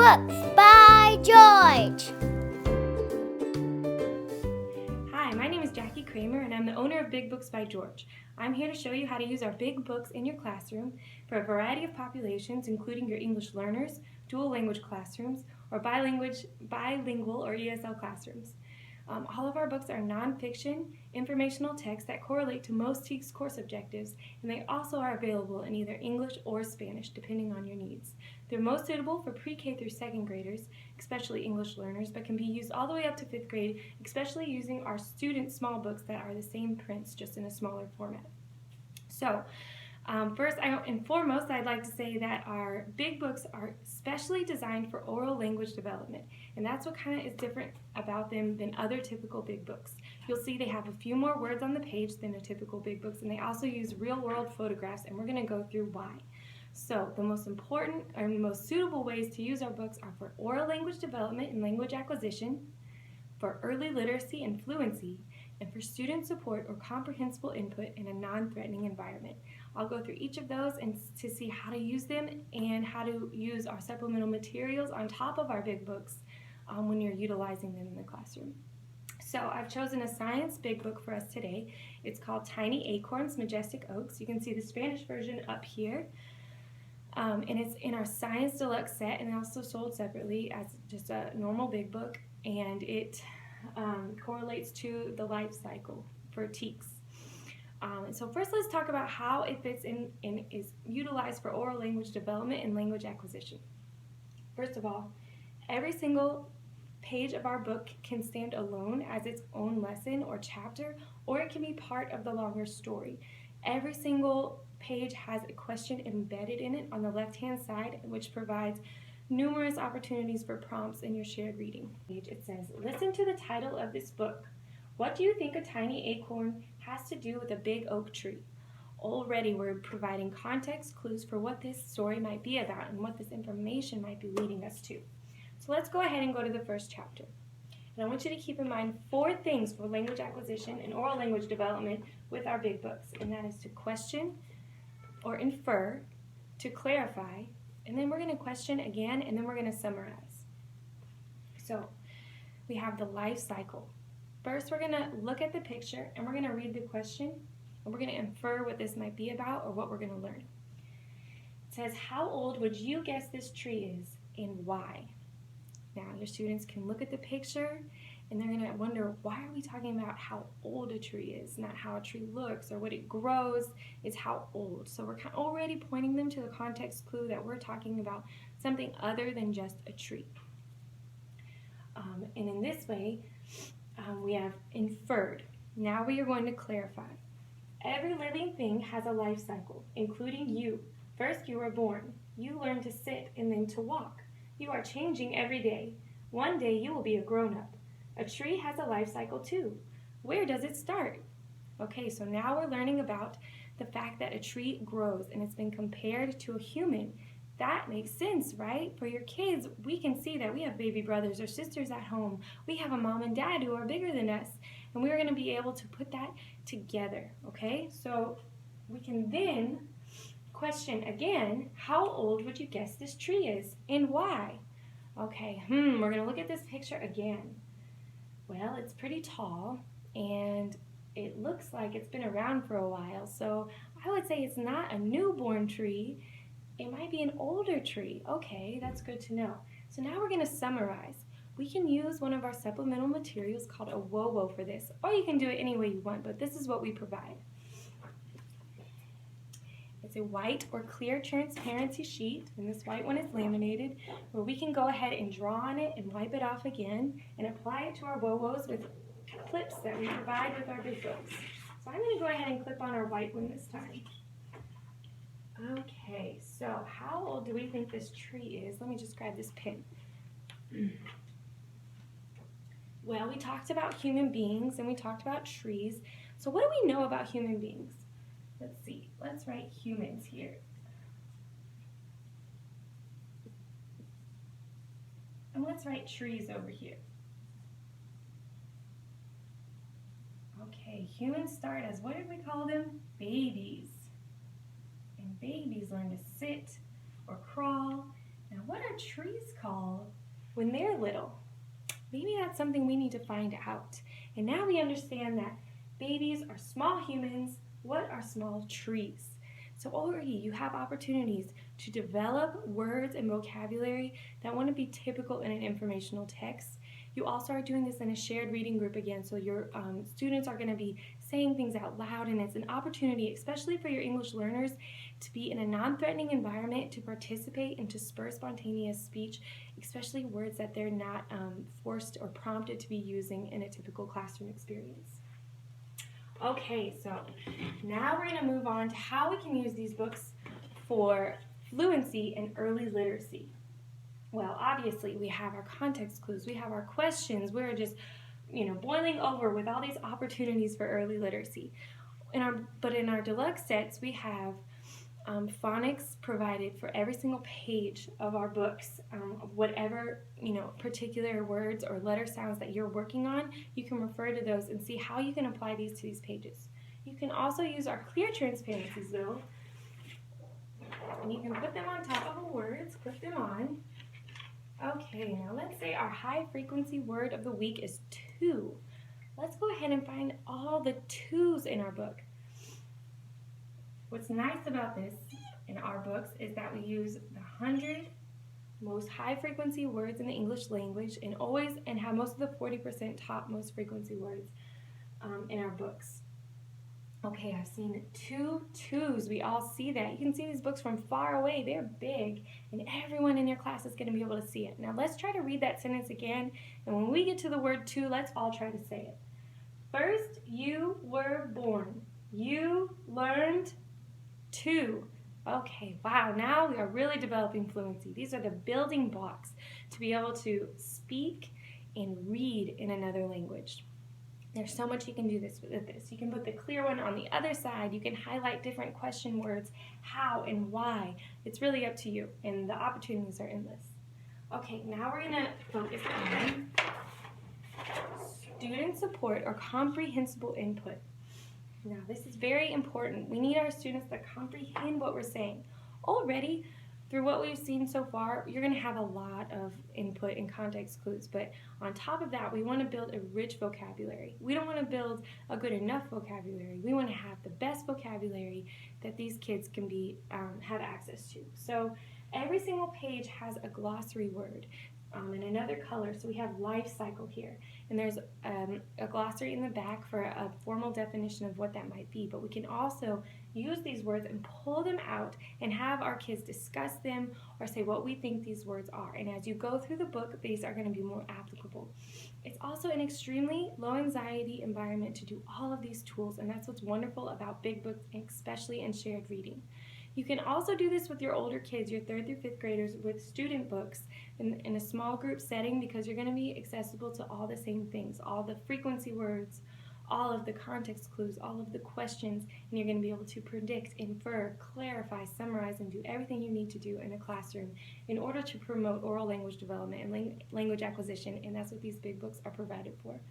Books by George. Hi, my name is Jackie Kramer and I'm the owner of Big Books by George. I'm here to show you how to use our big books in your classroom for a variety of populations, including your English learners, dual language classrooms, or bilingual or ESL classrooms. All of our books are nonfiction, informational texts that correlate to most TEKS course objectives, and they also are available in either English or Spanish, depending on your needs. They're most suitable for pre-K through second graders, especially English learners, but can be used all the way up to 5th grade, especially using our student small books that are the same prints, just in a smaller format. So, first and foremost, I'd like to say that our big books are specially designed for oral language development, and that's what kind of is different about them than other typical big books. You'll see they have a few more words on the page than a typical big books, and they also use real-world photographs, and we're going to go through why. So, the most important and most suitable ways to use our books are for oral language development and language acquisition, for early literacy and fluency, and for student support or comprehensible input in a non-threatening environment. I'll go through each of those and to see how to use them and how to use our supplemental materials on top of our big books when you're utilizing them in the classroom. So I've chosen a science big book for us today. It's called Tiny Acorns, Majestic Oaks. You can see the Spanish version up here. And it's in our Science Deluxe set and also sold separately as just a normal big book. And it correlates to the life cycle for TEKS. And so first let's talk about how it fits in and is utilized for oral language development and language acquisition. First of all, every single page of our book can stand alone as its own lesson or chapter, or it can be part of the longer story. Every single page has a question embedded in it on the left-hand side, which provides numerous opportunities for prompts in your shared reading. It says, listen to the title of this book. What do you think a tiny acorn has to do with a big oak tree? Already we're providing context clues for what this story might be about and what this information might be leading us to. So let's go ahead and go to the first chapter. And I want you to keep in mind 4 things for language acquisition and oral language development with our big books, and that is to question or infer, to clarify, and then we're going to question again, and then we're going to summarize. So we have the life cycle. First, we're going to look at the picture, and we're going to read the question, and we're going to infer what this might be about or what we're going to learn. It says, how old would you guess this tree is and why? Now, your students can look at the picture, and they're going to wonder, why are we talking about how old a tree is? Not how a tree looks or what it grows, it's how old. So we're already pointing them to the context clue that we're talking about something other than just a tree. And in this way, we have inferred. Now we are going to clarify. Every living thing has a life cycle, including you. First, you were born. You learn to sit and then to walk. You are changing every day. One day you will be a grown-up. A tree has a life cycle too. Where does it start? Okay, so now we're learning about the fact that a tree grows and it's been compared to a human. That makes sense, right? For your kids, we can see that we have baby brothers or sisters at home. We have a mom and dad who are bigger than us, and we're going to be able to put that together, okay? So we can then question again, how old would you guess this tree is and why? Okay, we're going to look at this picture again. Well, it's pretty tall and it looks like it's been around for a while, so I would say it's not a newborn tree. It might be an older tree. Okay, that's good to know. So now we're going to summarize. We can use one of our supplemental materials called a WOWO for this, or you can do it any way you want, but this is what we provide. It's a white or clear transparency sheet, and this white one is laminated, where we can go ahead and draw on it and wipe it off again and apply it to our WOWOs with clips that we provide with our big books. So I'm going to go ahead and clip on our white one this time. Okay, so how old do we think this tree is? Let me just grab this pen. Well, we talked about human beings and we talked about trees. So what do we know about human beings? Let's see. Let's write humans here. And let's write trees over here. Okay, humans start as, what did we call them? Babies. And babies learn to sit or crawl. Now what are trees called when they're little? Maybe that's something we need to find out. And now we understand that babies are small humans. What are small trees? So already you have opportunities to develop words and vocabulary that want to be typical in an informational text. You also are doing this in a shared reading group again, so your students are going to be saying things out loud, and it's an opportunity, especially for your English learners, to be in a non-threatening environment, to participate and to spur spontaneous speech, especially words that they're not forced or prompted to be using in a typical classroom experience. Okay, so now we're going to move on to how we can use these books for fluency and early literacy. Well, obviously, we have our context clues, we have our questions, we're just, boiling over with all these opportunities for early literacy. But in our deluxe sets, we have phonics provided for every single page of our books. Whatever, particular words or letter sounds that you're working on, you can refer to those and see how you can apply these to these pages. You can also use our clear transparencies, though, and you can put them on top of the words, clip them on. Okay, now let's say our high frequency word of the week is to. Let's go ahead and find all the twos in our book. What's nice about this in our books is that we use the 100 most high frequency words in the English language and have most of the 40% top most frequency words in our books. Okay, I've seen 2 twos. We all see that. You can see these books from far away. They're big, and everyone in your class is going to be able to see it. Now let's try to read that sentence again, and when we get to the word to, let's all try to say it. First, you were born. You learned to. Okay, wow, now we are really developing fluency. These are the building blocks to be able to speak and read in another language. There's so much you can do with this. You can put the clear one on the other side. You can highlight different question words, how and why. It's really up to you, and the opportunities are endless. Okay, now we're going to focus on student support or comprehensible input. Now, this is very important. We need our students to comprehend what we're saying. Already, through what we've seen so far, you're going to have a lot of input and context clues, but on top of that, we want to build a rich vocabulary. We don't want to build a good enough vocabulary. We want to have the best vocabulary that these kids can have access to. So every single page has a glossary word in another color, so we have life cycle here, and there's a glossary in the back for a formal definition of what that might be, but we can also use these words and pull them out and have our kids discuss them or say what we think these words are, and as you go through the book, these are going to be more applicable. It's also an extremely low anxiety environment to do all of these tools, and that's what's wonderful about big books, especially in shared reading. You can also do this with your older kids, your 3rd through 5th graders, with student books in a small group setting, because you're going to be accessible to all the same things, all the frequency words, all of the context clues, all of the questions, and you're going to be able to predict, infer, clarify, summarize, and do everything you need to do in a classroom in order to promote oral language development and language acquisition, and that's what these big books are provided for.